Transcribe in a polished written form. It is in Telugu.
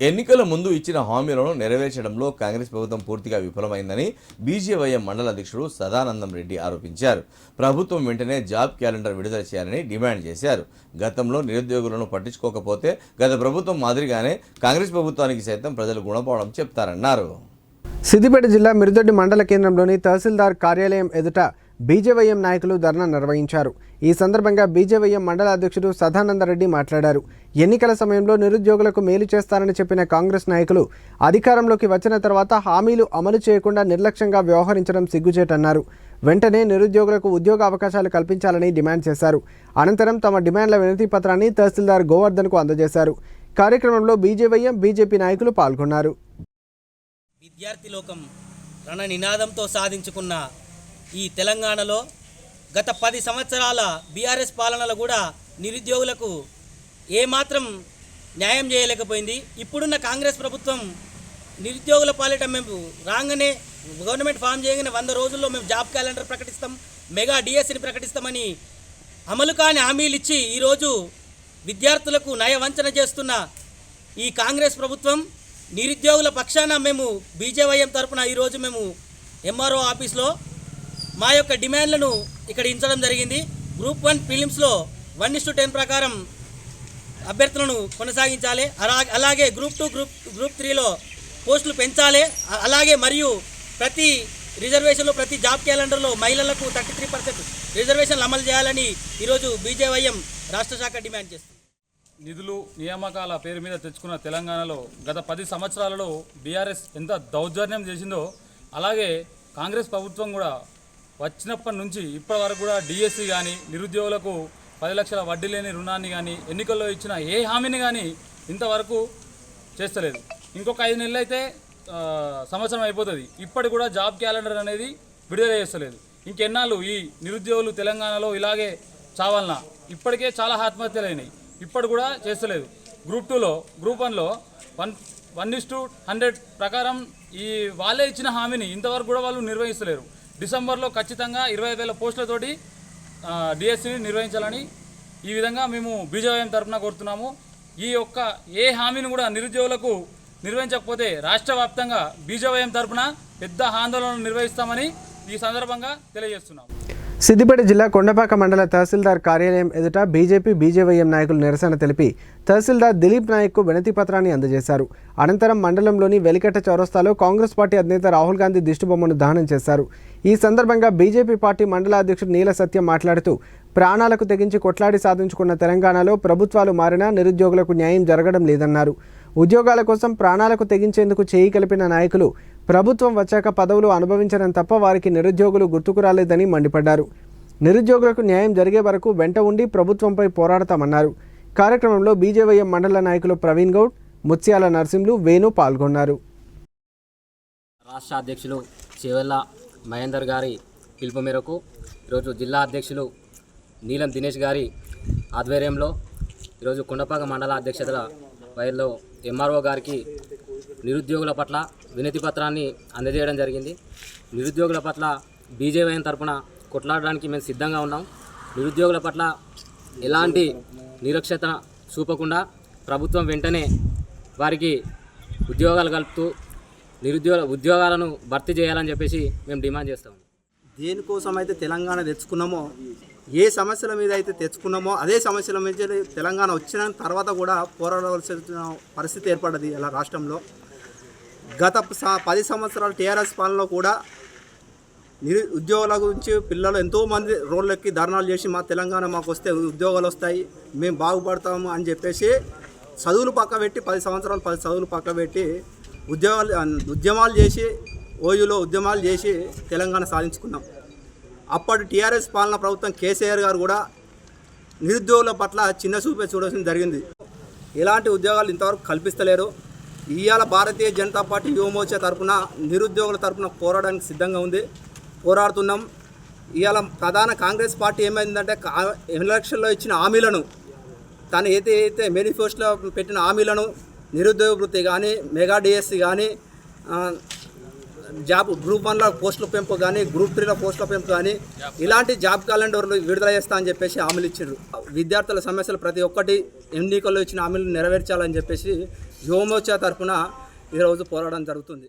ఎన్నికల ముందు ఇచ్చిన హామీలను నెరవేర్చడంలో కాంగ్రెస్ ప్రభుత్వం పూర్తిగా విఫలమైందని బీజేవైఎం మండల అధ్యక్షుడు సదానందం రెడ్డి ఆరోపించారు. ప్రభుత్వం వెంటనే జాబ్ క్యాలెండర్ విడుదల చేయాలని డిమాండ్ చేశారు. గతంలో నిరుద్యోగులను పట్టించుకోకపోతే గత ప్రభుత్వం మాదిరిగానే కాంగ్రెస్ ప్రభుత్వానికి సైతం ప్రజలు గుణపాఠం చెప్తారన్నారు. సిద్దిపేట జిల్లా మిరుదొడ్డి మండల కేంద్రంలోని తహసీల్దార్ కార్యాలయం ఎదుట బీజేవైఎం నాయకులు ధర్నా నిర్వహించారు. ఈ సందర్భంగా బీజేవైఎం మండల అధ్యక్షుడు సదానందరెడ్డి మాట్లాడారు. ఎన్నికల సమయంలో నిరుద్యోగులకు మేలు చేస్తారని చెప్పిన కాంగ్రెస్ నాయకులు అధికారంలోకి వచ్చిన తర్వాత హామీలు అమలు చేయకుండా నిర్లక్ష్యంగా వ్యవహరించడం సిగ్గుచేటన్నారు. వెంటనే నిరుద్యోగులకు ఉద్యోగ అవకాశాలు కల్పించాలని డిమాండ్ చేశారు. అనంతరం తమ డిమాండ్ల వినతి పత్రాన్ని తహసీల్దార్ గోవర్ధన్కు అందజేశారు. కార్యక్రమంలో బీజేవైఎం బీజేపీ నాయకులు పాల్గొన్నారు. విద్యార్థి లోకం రణ నినాదంతో సాధించుకున్న ఈ తెలంగాణలో గత 10 సంవత్సరాల బీఆర్ఎస్ పాలనలో కూడా నిరుద్యోగులకు ఏమాత్రం న్యాయం చేయలేకపోయింది. ఇప్పుడున్న కాంగ్రెస్ ప్రభుత్వం నిరుద్యోగుల పాలిట మేము రాగానే గవర్నమెంట్ ఫామ్ చేయగానే 100 రోజుల్లో మేము జాబ్ క్యాలెండర్ ప్రకటిస్తాం, మెగా డిఎస్సిని ప్రకటిస్తామని అమలు కాని హామీలు ఇచ్చి ఈరోజు విద్యార్థులకు నయవంచన చేస్తున్న ఈ కాంగ్రెస్ ప్రభుత్వం నిరుద్యోగుల పక్షాన మేము బీజేవైఎం తరఫున ఈరోజు మేము ఎంఆర్ఓ ఆఫీస్లో మా యొక్క డిమాండ్లను ఇక్కడ ఇచ్చడం జరిగింది. గ్రూప్ 1 ఫిలిమ్స్లో 1:10 ప్రకారం అభ్యర్థులను కొనసాగించాలి. అలాగే గ్రూప్ 2 గ్రూప్ 3లో పోస్టులు పెంచాలి. అలాగే మరియు ప్రతి రిజర్వేషన్లో ప్రతి జాబ్ క్యాలెండర్లో మహిళలకు 33% రిజర్వేషన్లు అమలు చేయాలని ఈరోజు బీజేవైఎం రాష్ట్ర శాఖ డిమాండ్ చేస్తుంది. నిధులు నియామకాల పేరు మీద తెచ్చుకున్న తెలంగాణలో గత 10 సంవత్సరాలలో బీఆర్ఎస్ ఎంత దౌర్జన్యం చేసిందో అలాగే కాంగ్రెస్ ప్రభుత్వం కూడా వచ్చినప్పటి నుంచి ఇప్పటి వరకు కూడా డిఎస్సి కానీ నిరుద్యోగులకు 10 లక్షల వడ్డీ లేని రుణాన్ని కానీ ఎన్నికల్లో ఇచ్చిన ఏ హామీని కానీ ఇంతవరకు చేస్తలేదు. ఇంకొక 5 నెలలు అయితే సంవత్సరం అయిపోతుంది. ఇప్పటి కూడా జాబ్ క్యాలెండర్ అనేది విడుదల చేస్తలేదు. ఇంకెన్నాళ్ళు ఈ నిరుద్యోగులు తెలంగాణలో ఇలాగే చావాలన్నా? ఇప్పటికే చాలా ఆత్మహత్యలు అయినాయి, ఇప్పటి కూడా చేస్తలేదు. గ్రూప్ 2లో గ్రూప్ 1లో 1:100 ప్రకారం ఈ వాళ్ళే ఇచ్చిన హామీని ఇంతవరకు కూడా వాళ్ళు నిర్వహిస్తలేరు. డిసెంబర్లో ఖచ్చితంగా 20,000 పోస్టులతోటి డిఎస్సిని నిర్వహించాలని ఈ విధంగా మేము బీజేవైఎం తరఫున కోరుతున్నాము. ఈ యొక్క ఏ హామీని కూడా నిరుద్యోగులకు నిర్వహించకపోతే రాష్ట్ర వ్యాప్తంగా బీజేవైఎం తరఫున పెద్ద ఆందోళనలు నిర్వహిస్తామని ఈ సందర్భంగా తెలియజేస్తున్నాము. సిద్దిపేట జిల్లా కొండపాక మండల తహసీల్దార్ కార్యాలయం ఎదుట బీజేపీ బీజేవైఎం నాయకులు నిరసన తెలిపి తహసీల్దార్ దిలీప్ నాయక్కు వినతి పత్రాన్ని అందజేశారు. అనంతరం మండలంలోని వెలికట్ట చౌరస్తాలో కాంగ్రెస్ పార్టీ అధినేత రాహుల్ గాంధీ దిష్టిబొమ్మను దహనం చేశారు. ఈ సందర్భంగా బీజేపీ పార్టీ మండల అధ్యక్షుడు నీల సత్యం మాట్లాడుతూ ప్రాణాలకు తెగించి కొట్లాడి సాధించుకున్న తెలంగాణలో ప్రభుత్వాలు మారినా నిరుద్యోగులకు న్యాయం జరగడం లేదన్నారు. ఉద్యోగాల కోసం ప్రాణాలకు తెగించేందుకు చేయి కలిపిన నాయకులు ప్రభుత్వం వచ్చాక పదవులు అనుభవించడం తప్ప వారికి నిరుద్యోగులు గుర్తుకు రాలేదని మండిపడ్డారు. నిరుద్యోగులకు న్యాయం జరిగే వరకు వెంట ఉండి ప్రభుత్వంపై పోరాడతామన్నారు. కార్యక్రమంలో బీజేవైఎం మండల నాయకులు ప్రవీణ్ గౌడ్, ముత్యాల నరసింహులు, వేణు పాల్గొన్నారు. రాష్ట్ర అధ్యక్షులు చివెల్ల మహేందర్ గారి పిలుపు మేరకు ఈరోజు జిల్లా అధ్యక్షులు నీలం దినేష్ గారి ఆధ్వర్యంలో ఈరోజు కొండపాక మండల అధ్యక్షతల వైర్లో ఎంఆర్ఓ గారికి నిరుద్యోగుల పట్ల వినతి పత్రాన్ని అందజేయడం జరిగింది. నిరుద్యోగుల పట్ల బీజేవైఎం తరఫున కొట్లాడడానికి మేము సిద్ధంగా ఉన్నాం. నిరుద్యోగుల పట్ల ఎలాంటి నిరక్షత చూపకుండా ప్రభుత్వం వెంటనే వారికి ఉద్యోగాలు కలుపుతూ ఉద్యోగాలను భర్తీ చేయాలని చెప్పేసి మేము డిమాండ్ చేస్తాం. దేనికోసం అయితే తెలంగాణ తెచ్చుకున్నామో, ఏ సమస్యల మీద అయితే తెచ్చుకున్నామో అదే సమస్యల మీద తెలంగాణ వచ్చిన తర్వాత కూడా పోరాడవలసిన పరిస్థితి ఏర్పడ్డది ఇలా రాష్ట్రంలో. గత 10 సంవత్సరాల టీఆర్ఎస్ పాలనలో కూడా ఉద్యోగాల గురించి పిల్లలు ఎంతోమంది రోడ్లెక్కి ధర్నాలు చేసి మా తెలంగాణ మాకు వస్తే ఉద్యోగాలు వస్తాయి, మేము బాగుపడతాము అని చెప్పేసి చదువులు పక్కబెట్టి 10 సంవత్సరాలు 10 చదువులు పక్కబెట్టి ఉద్యమాలు చేసి ఓయూలో ఉద్యమాలు చేసి తెలంగాణ సాధించుకున్నాం. అప్పటి టీఆర్ఎస్ పాలన ప్రభుత్వం కేసీఆర్ గారు కూడా నిరుద్యోగుల పట్ల చిన్న చూపే చూడాల్సింది జరిగింది. ఎలాంటి ఉద్యోగాలు ఇంతవరకు కల్పిస్తలేరు. ఇవాళ భారతీయ జనతా పార్టీ యువమోర్చా తరఫున నిరుద్యోగుల తరఫున పోరాడడానికి సిద్ధంగా ఉంది, పోరాడుతున్నాం. ఇవాళ ప్రధాన కాంగ్రెస్ పార్టీ ఏమైందంటే ఎలక్షన్లో ఇచ్చిన హామీలను తను ఏదైతే మేనిఫెస్టోలో పెట్టిన హామీలను నిరుద్యోగ వృత్తి కానీ, మెగా డిఎస్సి కానీ, జాబ్ గ్రూప్ 1లో పోస్టుల పెంపు కానీ గ్రూప్ 3లో పోస్టుల పెంపు కానీ ఇలాంటి జాబ్ క్యాలెండర్లు విడుదల చేస్తా అని చెప్పేసి హామీలు ఇచ్చారు. విద్యార్థుల సమస్యలు ప్రతి ఒక్కటి ఎన్నికల్లో ఇచ్చిన హామీలు నెరవేర్చాలని చెప్పేసి యువమోర్చా తరఫున ఈరోజు పోరాటం జరుగుతుంది.